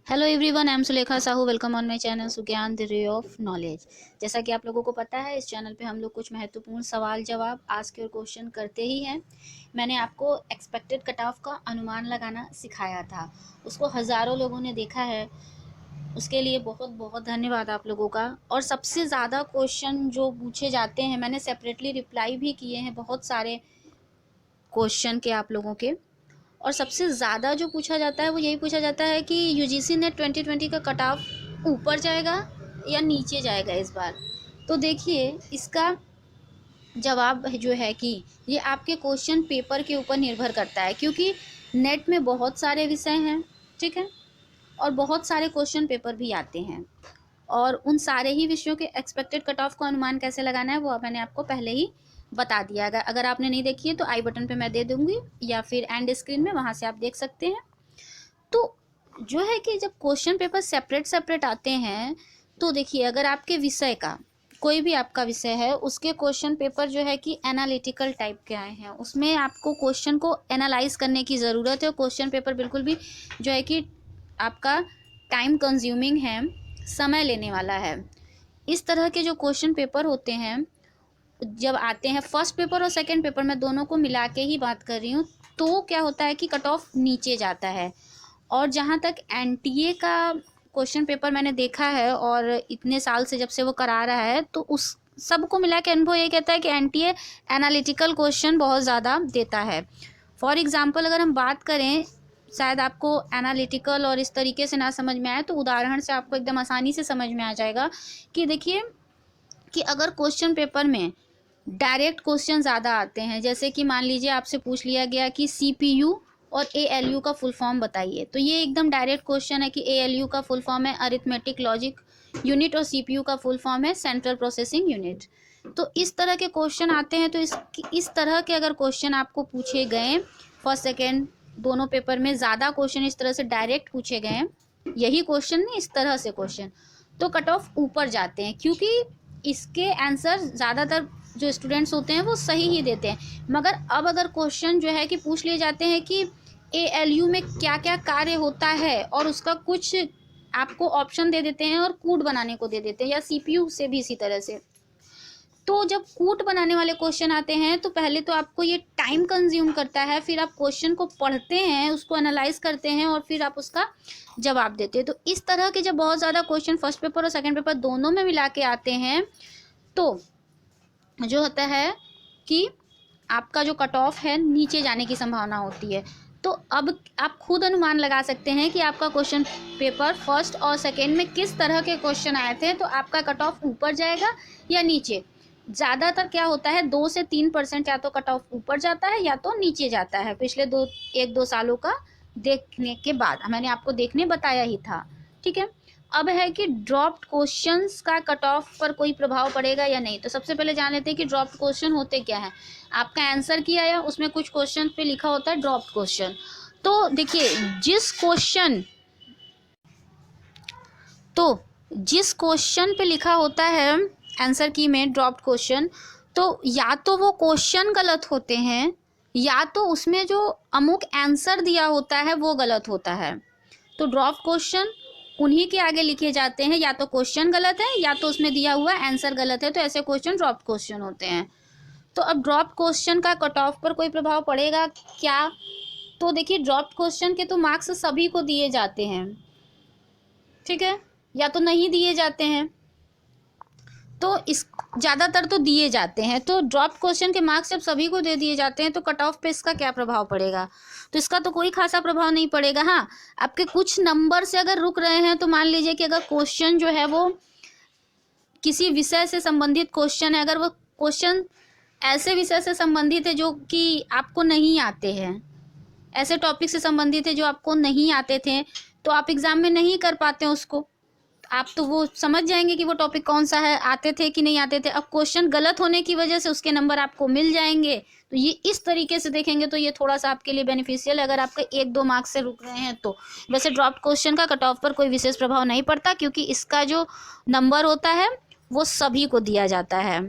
Hello everyone, I am Sulekha Sahu. Welcome on my channel Sugyan the ray of knowledge. जैसा कि आप लोगों को पता है, इस चैनल पे हम लोग कुछ महत्वपूर्ण सवाल जवाब आस्क योर क्वेश्चन करते ही हैं। मैंने आपको एक्सपेक्टेड कट ऑफ का अनुमान लगाना सिखाया था, उसको हज़ारों लोगों ने देखा है। उसके लिए बहुत बहुत धन्यवाद आप लोगों का। और सबसे ज़्यादा क्वेश्चन जो पूछे जाते हैं, मैंने सेपरेटली रिप्लाई भी किए हैं बहुत सारे क्वेश्चन के आप लोगों के। और सबसे ज़्यादा जो पूछा जाता है वो यही पूछा जाता है कि यूजीसी नेट 2020 का कट ऑफ ऊपर जाएगा या नीचे जाएगा इस बार। तो देखिए, इसका जवाब जो है कि ये आपके क्वेश्चन पेपर के ऊपर निर्भर करता है, क्योंकि नेट में बहुत सारे विषय हैं, ठीक है, और बहुत सारे क्वेश्चन पेपर भी आते हैं। और उन सारे ही विषयों के एक्सपेक्टेड कट ऑफ का अनुमान कैसे लगाना है वो मैंने आपको पहले ही बता दिया। अगर आपने नहीं देखी है तो आई बटन पे मैं दे दूंगी, या फिर एंड स्क्रीन में, वहाँ से आप देख सकते हैं। तो जो है कि जब क्वेश्चन पेपर सेपरेट सेपरेट आते हैं, तो देखिए, अगर आपके विषय का कोई भी आपका विषय है, उसके क्वेश्चन पेपर जो है कि एनालिटिकल टाइप के आए हैं, उसमें आपको क्वेश्चन को एनालाइज करने की ज़रूरत है। क्वेश्चन पेपर बिल्कुल भी जो है कि आपका टाइम कंज्यूमिंग है, समय लेने वाला है। इस तरह के जो क्वेश्चन पेपर होते हैं जब आते हैं, फर्स्ट पेपर और सेकंड पेपर, मैं दोनों को मिला के ही बात कर रही हूँ, तो क्या होता है कि कट ऑफ नीचे जाता है। और जहाँ तक एनटीए का क्वेश्चन पेपर मैंने देखा है, और इतने साल से जब से वो करा रहा है, तो उस सबको मिला के अनुभव ये कहता है कि एनटीए एनालिटिकल क्वेश्चन बहुत ज़्यादा देता है। फॉर एग्जांपल, अगर हम बात करें, शायद आपको एनालिटिकल और इस तरीके से ना समझ में आए, तो उदाहरण से आपको एकदम आसानी से समझ में आ जाएगा कि देखिए कि अगर क्वेश्चन पेपर में डायरेक्ट क्वेश्चन ज़्यादा आते हैं, जैसे कि मान लीजिए आपसे पूछ लिया गया कि सीपीयू और एएलयू का फुल फॉर्म बताइए, तो ये एकदम डायरेक्ट क्वेश्चन है कि एएलयू का फुल फॉर्म है अरिथमेटिक लॉजिक यूनिट और सीपीयू का फुल फॉर्म है सेंट्रल प्रोसेसिंग यूनिट। तो इस तरह के क्वेश्चन आते हैं। तो इस तरह के अगर क्वेश्चन आपको पूछे गए फर्स्ट सेकेंड दोनों पेपर में, ज़्यादा क्वेश्चन इस तरह से डायरेक्ट पूछे गए, यही क्वेश्चन नहीं, इस तरह से क्वेश्चन, तो कट ऑफ ऊपर जाते हैं, क्योंकि इसके आंसर ज़्यादातर जो स्टूडेंट्स होते हैं वो सही ही देते हैं। मगर अब अगर क्वेश्चन जो है कि पूछ लिए जाते हैं कि एएलयू में क्या क्या कार्य होता है, और उसका कुछ आपको ऑप्शन दे देते हैं और कूट बनाने को दे देते हैं, या सीपीयू से भी इसी तरह से, तो जब कूट बनाने वाले क्वेश्चन आते हैं, तो पहले तो आपको ये टाइम कंज्यूम करता है, फिर आप क्वेश्चन को पढ़ते हैं, उसको एनालाइज करते हैं, और फिर आप उसका जवाब देते हैं। तो इस तरह के जब बहुत ज़्यादा क्वेश्चन फर्स्ट पेपर और सेकंड पेपर दोनों में मिला के आते हैं, तो जो होता है कि आपका जो कट ऑफ है नीचे जाने की संभावना होती है। तो अब आप खुद अनुमान लगा सकते हैं कि आपका क्वेश्चन पेपर फर्स्ट और सेकेंड में किस तरह के क्वेश्चन आए थे, तो आपका कट ऑफ ऊपर जाएगा या नीचे। ज़्यादातर क्या होता है, 2 से 3% या तो कट ऑफ ऊपर जाता है या तो नीचे जाता है, पिछले 1-2 सालों का देखने के बाद। मैंने आपको देखने बताया ही था, ठीक है। अब है कि ड्रॉप्ड क्वेश्चंस का कट ऑफ पर कोई प्रभाव पड़ेगा या नहीं। तो सबसे पहले जान लेते हैं कि ड्रॉप्ड क्वेश्चन होते क्या है। आपका आंसर किया है, उसमें कुछ क्वेश्चन पे लिखा होता है ड्रॉप्ड क्वेश्चन। तो देखिए, जिस क्वेश्चन पे लिखा होता है आंसर की में ड्रॉप्ड क्वेश्चन, तो या तो वो क्वेश्चन गलत होते हैं, या तो उसमें जो अमुक आंसर दिया होता है वो गलत होता है। तो ड्रॉप क्वेश्चन उन्हीं के आगे लिखे जाते हैं, या तो क्वेश्चन गलत है या तो उसमें दिया हुआ आंसर गलत है, तो ऐसे क्वेश्चन ड्रॉप क्वेश्चन होते हैं। तो अब ड्रॉप क्वेश्चन का कट ऑफ पर कोई प्रभाव पड़ेगा क्या? तो देखिए, ड्रॉप क्वेश्चन के तो मार्क्स सभी को दिए जाते हैं, ठीक है, या तो नहीं दिए जाते हैं, तो इस ज़्यादातर तो दिए जाते हैं। तो ड्रॉप क्वेश्चन के मार्क्स जब सभी को दे दिए जाते हैं, तो कट ऑफ पे इसका क्या प्रभाव पड़ेगा? तो इसका तो कोई खासा प्रभाव नहीं पड़ेगा। हाँ, आपके कुछ नंबर से अगर रुक रहे हैं, तो मान लीजिए कि अगर क्वेश्चन जो है वो किसी विषय से संबंधित क्वेश्चन है, अगर वो क्वेश्चन ऐसे विषय से संबंधित है जो कि आपको नहीं आते हैं, ऐसे टॉपिक से संबंधित है जो आपको नहीं आते थे, तो आप एग्ज़ाम में नहीं कर पाते हैं उसको, आप तो वो समझ जाएंगे कि वो टॉपिक कौन सा है, आते थे कि नहीं आते थे। अब क्वेश्चन गलत होने की वजह से उसके नंबर आपको मिल जाएंगे। तो ये इस तरीके से देखेंगे तो ये थोड़ा सा आपके लिए बेनिफिशियल है, अगर आपके 1-2 मार्क्स से रुक रहे हैं तो। वैसे ड्रॉप क्वेश्चन का कट ऑफ पर कोई विशेष प्रभाव नहीं पड़ता, क्योंकि इसका जो नंबर होता है वो सभी को दिया जाता है।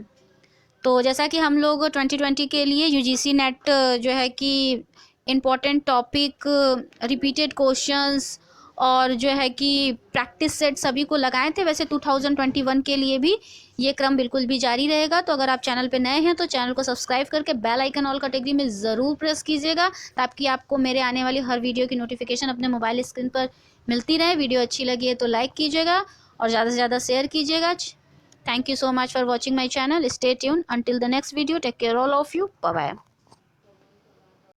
तो जैसा कि हम लोग 2020 के लिए यूजीसी नेट जो है कि इम्पॉर्टेंट टॉपिक, रिपीटेड क्वेश्चंस और जो है कि प्रैक्टिस सेट सभी को लगाए थे। वैसे 2021 के लिए भी ये क्रम बिल्कुल भी जारी रहेगा। तो अगर आप चैनल पे नए हैं तो चैनल को सब्सक्राइब करके बेल आइकन ऑल कैटेगरी में ज़रूर प्रेस कीजिएगा, ताकि आपको मेरे आने वाली हर वीडियो की नोटिफिकेशन अपने मोबाइल स्क्रीन पर मिलती रहे। वीडियो अच्छी लगी है तो लाइक कीजिएगा और ज़्यादा से ज़्यादा शेयर कीजिएगा। Thank you so much for watching my channel. Stay tuned until the next video. Take care all of you. Bye bye.